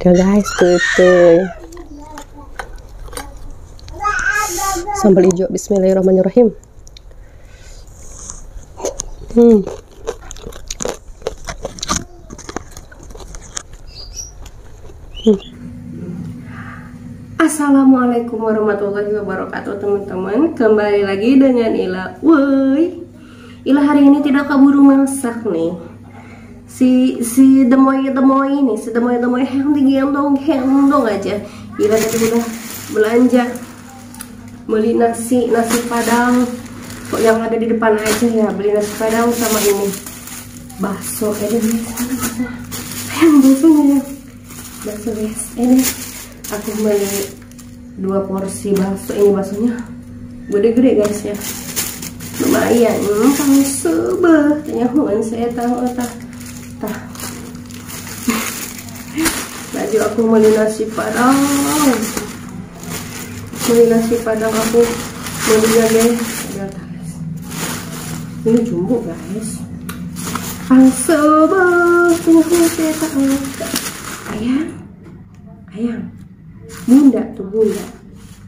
Oke guys, betul. Sambal hijau, bismillahirrahmanirrahim. Assalamualaikum warahmatullahi wabarakatuh teman-teman. Kembali lagi dengan Ila. Woi, Ila hari ini tidak keburu masak nih. Si demoy ini, si demoy yang digendong aja. Ila tadi udah belanja beli nasi padang. Kok yang ada di depan aja ya, beli nasi padang sama ini bakso. Yang bakso guys. Ini aku beli 2 porsi bakso. Ini baksonya gede-gede guys ya, lumayan. Paling sebeh nyahuan saya tahu tah. Baju aku beli nasi padang. Aku belinya guys. Ini jumbo guys. Paling sebeh nyahuan saya tahu. Ayam. Bunda.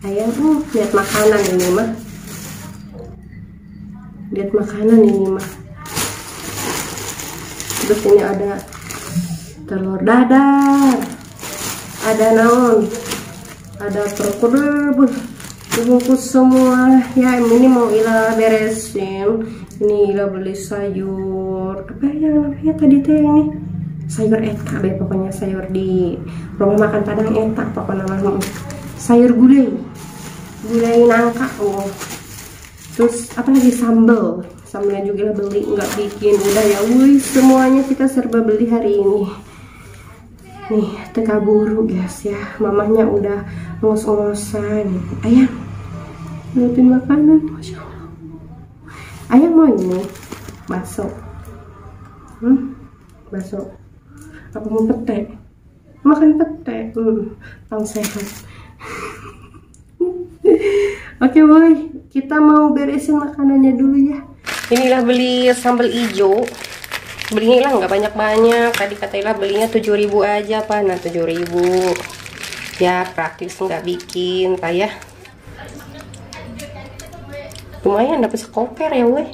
Ayam, lihat makanan ini mah. Terus ini ada telur dadar, ada naon, ada krokodil, dibungkus semua. Ya ini mau Ila beresin. Ini Ila beli sayur. Apa yang namanya tadi teh ini? Sayur eta, pokoknya sayur di rumah makan Padang eta, pokoknya nama sayur gulai nangka. Terus apa lagi, sambalnya juga beli, nggak bikin. Udah ya, semuanya kita serba beli hari ini. Nih teka buru guys ya, mamahnya udah ngos-ngosan. Ayam, liatin makanan, masya Allah. Ayam mau ini bakso. Bakso apa mau pete? Makan pete. Pang sehat. Oke boy, kita mau beresin makanannya dulu ya. Inilah beli sambal hijau. Belinya nggak banyak-banyak. Tadi kata Ila belinya 7.000 aja pak. Nah 7.000 ya, praktis nggak bikin pak ya. Lumayan dapat sekoper ya weh.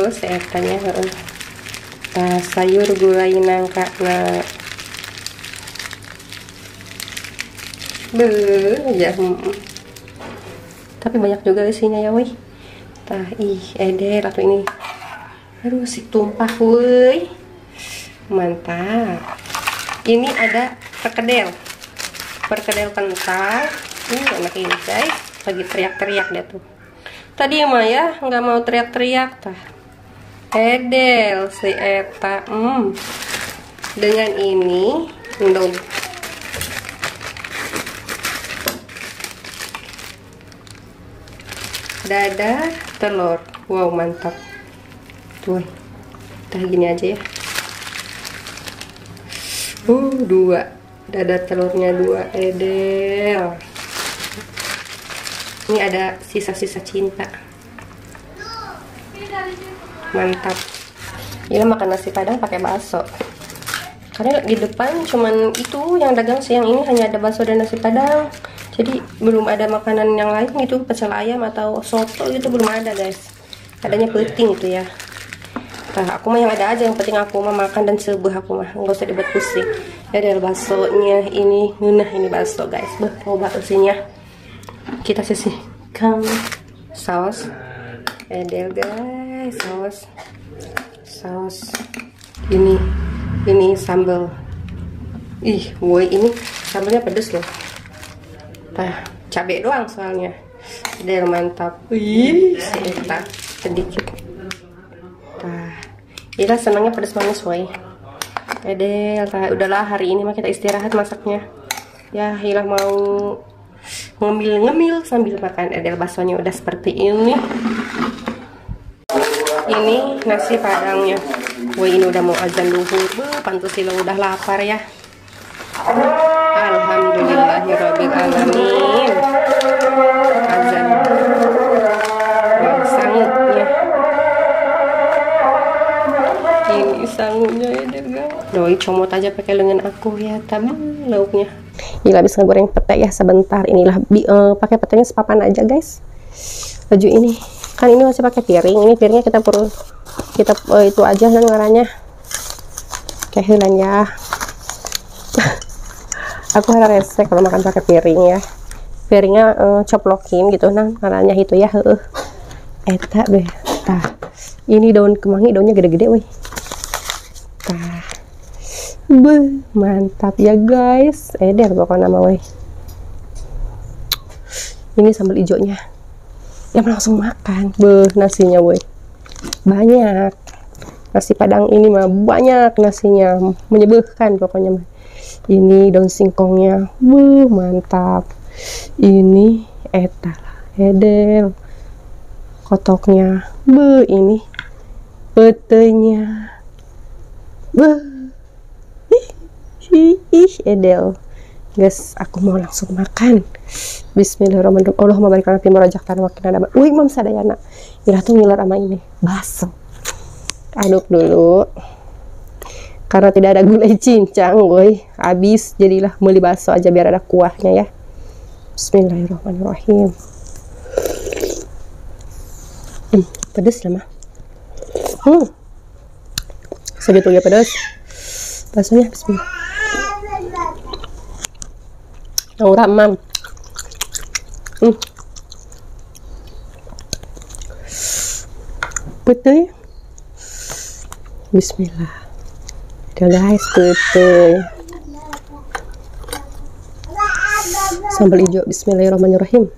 Saya tanya sayur gulai nangka ya. Tapi banyak juga isinya ya weh. Eder atau ini. Aduh si tumpah weh. Mantap. Ini ada perkedel kental. Enak ini guys. Lagi teriak-teriak dia tuh. Tadi mah ya nggak mau teriak-teriak tah. Edel si eta. Dengan ini ndong. Dada telur. Wow mantap. Tuh. Kita gini aja ya. 2. Dada telurnya 2 edel. Ini ada sisa-sisa cinta. Mantap. Ini makan nasi padang pakai bakso. Karena di depan cuman itu yang dagang siang ini, hanya ada bakso dan nasi padang. Jadi belum ada makanan yang lain gitu, pecel ayam atau soto gitu belum ada guys. Adanya peuting itu ya. Nah, aku mah yang ada aja, yang penting aku mah makan dan sebeh aku mah, nggak usah dibuat pusing. Ya ada baksonya ini, ini bakso guys. Coba isinya. Kita sisihkan saus edel guys, saus ini sambal. Woi ini sambalnya pedes loh. Cabai doang soalnya. Edel mantap. Sedikit. Ila senangnya pedes manis woi. Edel, udahlah hari ini mah kita istirahat masaknya. Ya Ila mau ngemil sambil makan. Edel baksonya udah seperti ini. Ini nasi padangnya. Ini udah mau azan duhur. Pantas Ila udah lapar ya. Alhamdulillahirabbil alamin. Azan. Sangutnya. sangunya ya deh guys. Doi comot aja pakai lengan aku ya, tapi lauknya. Gila, habis ngegoreng pete ya sebentar. Inilah pakai petenya sepapan aja guys. Baju ini kan ini masih pakai piring. Ini piringnya kita perlu itu aja kan ngaranya. Kayak hilang ya. Aku harap resek kalau makan pakai piring ya. Piringnya coplokin gitu nah ngaranya itu ya. Eta deh. Tah. Ini daun kemangi, daunnya gede-gede weh. Tah. Beuh, mantap ya guys. Eder pokoknya nama weh. Ini sambal hijaunya. Ya langsung makan. Beuh, nasinya weh. Banyak. Nasi padang ini mah banyak nasinya. Menyebuhkan pokoknya mah. Ini daun singkongnya. Beuh, mantap. Ini eta eder. Kotoknya. Beuh, ini petenya. Beuh. Ih, edel. Guys, aku mau langsung makan. Bismillahirrahmanirrahim. Allahumma barik lana fi ma razaqtana wa qina adzaban. Wih, Mam sadayana. Ira tuh ngiler sama ini. Baso. Aduk dulu. Karena tidak ada gulai cincang, woi. Habis, jadilah beli baso aja biar ada kuahnya ya. Bismillahirrahmanirrahim. Pedes lah mah. Segitu ya pedas. Basonya bismillah. Aura Mam. Betul. Bismillah. Udah guys, betul. Sambal hijau. Bismillahirrahmanirrahim.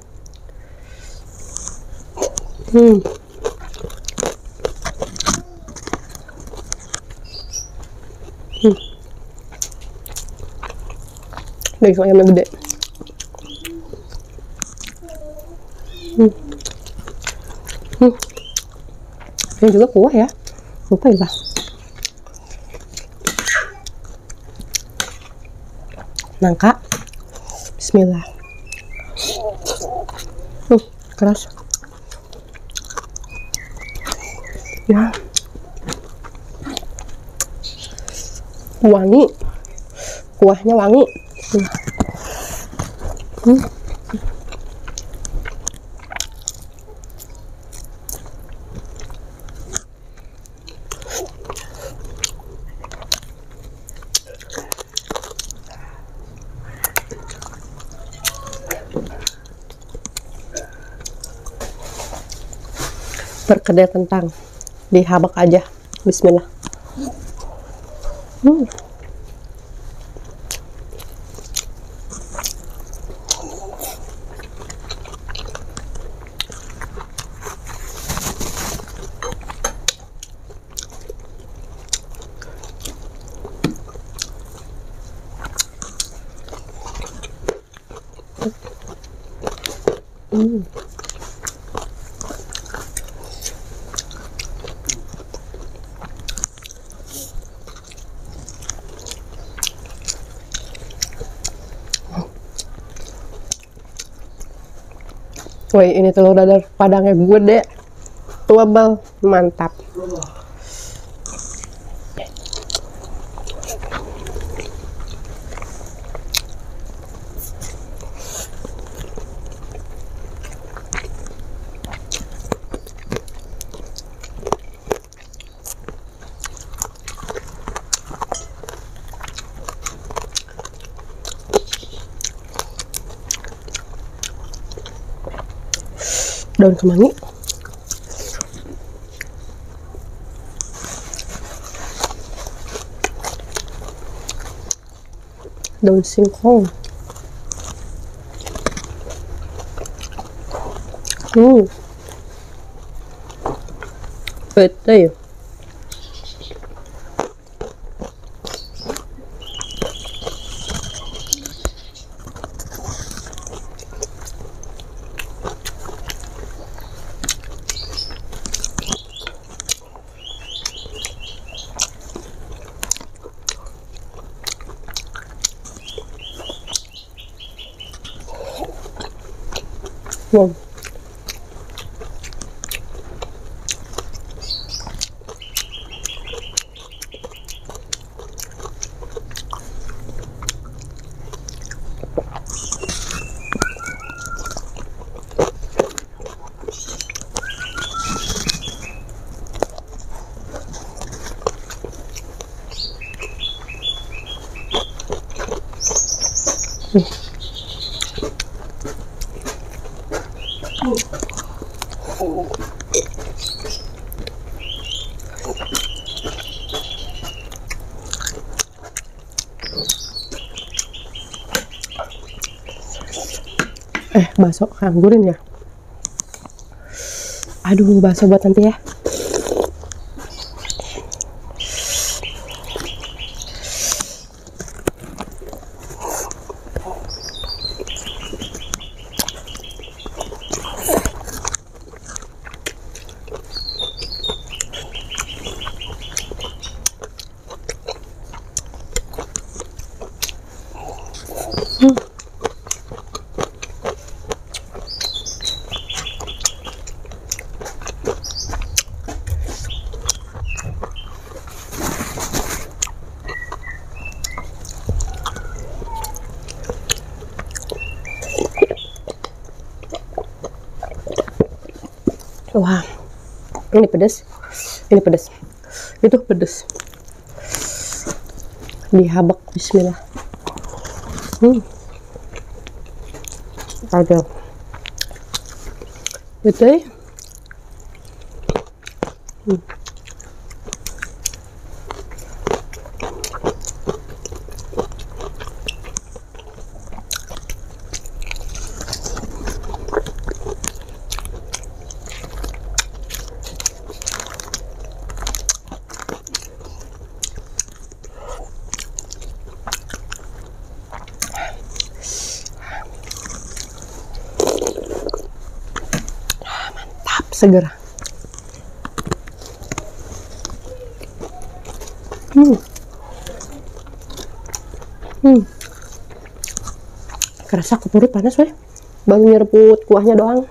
Daging ayamnya gede. Ini juga kuah ya. Lupa ya bang. Nangka. Bismillah. Keras. Ya. Wangi. Kuahnya wangi. Perkedel kentang dihabak aja. Bismillah. Woi, ini telur dadar padangnya gede, tebal, mantap. Daun kemangi, daun singkong, pete. Wow. bakso anggurin ya. Aduh, bakso buat nanti ya. Wah, ini pedas, itu pedas. Dihabak, bismillah. Ada, betul. Segera. Kerasa ke perut panas weh. Baru nyeruput kuahnya doang.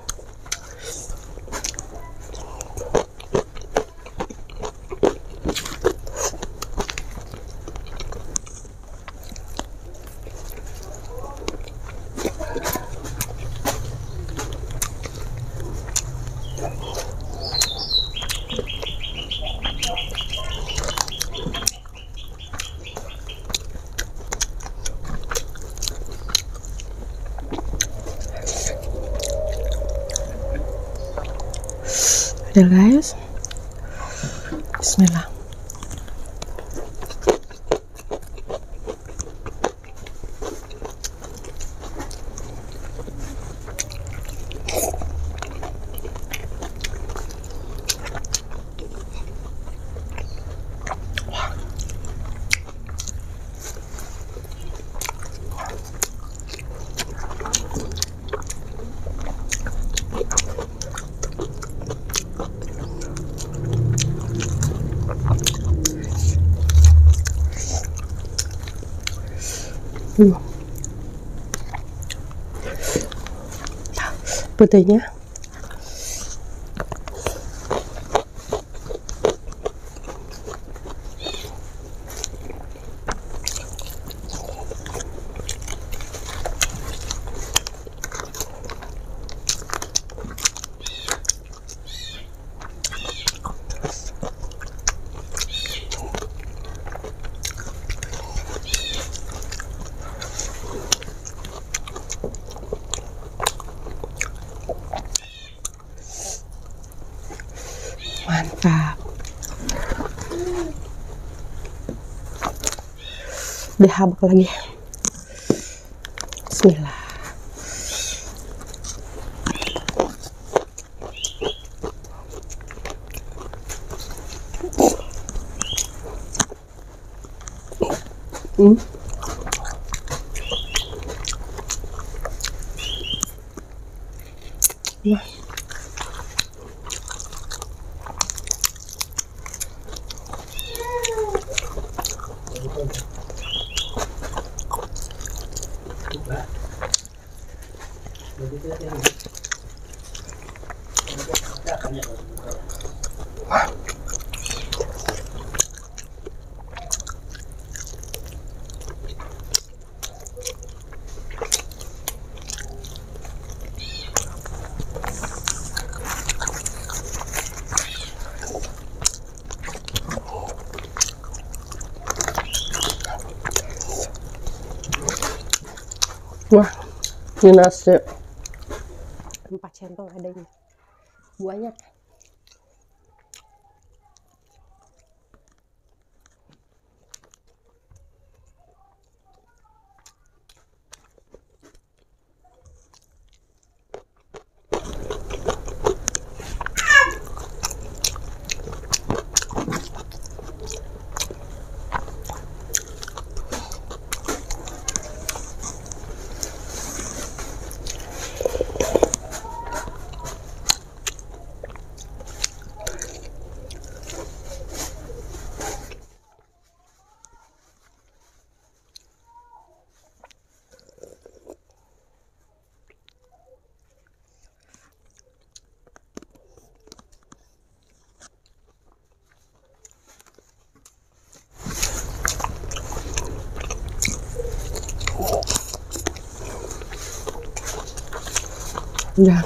Udah guys, bismillah. Putihnya mantap. Dihabak lagi. Bismillah. Wah. Wah, ini nasi 4 centong adanya, banyak. Udah.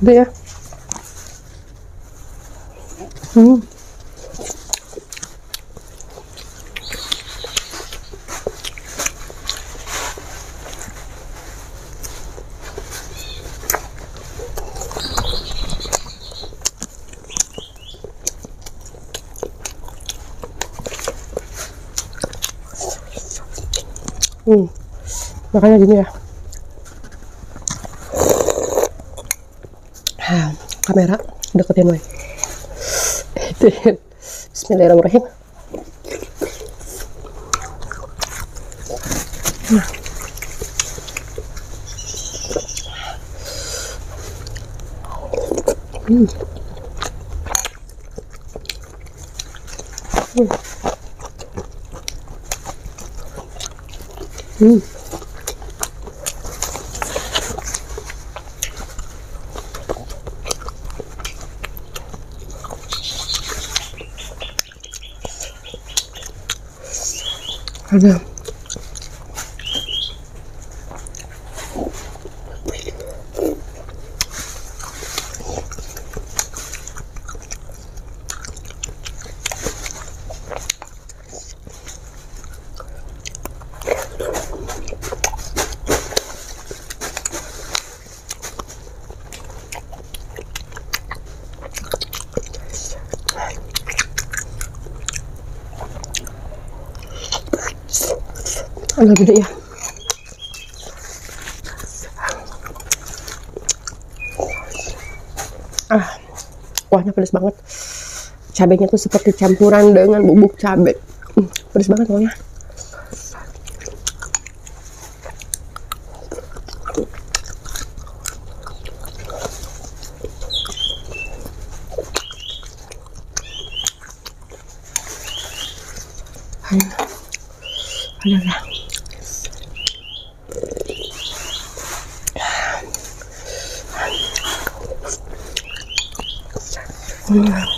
Udah ya. Makanya gini ya. Kamera deketin woy. Bismillahirrahmanirrahim. Ada. Agak gede ya. Kuahnya pedas banget. Cabenya tuh seperti campuran dengan bubuk cabai. Pedas banget pokoknya. Ada.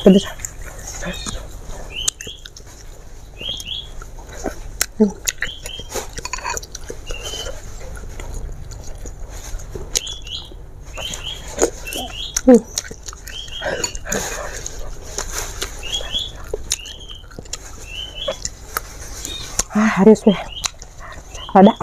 Pedas. Harus deh. Ada.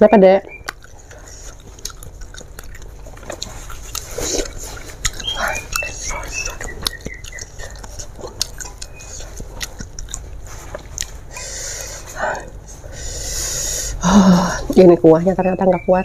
Kenapa, Dek? Ini kuahnya ternyata nggak kuat.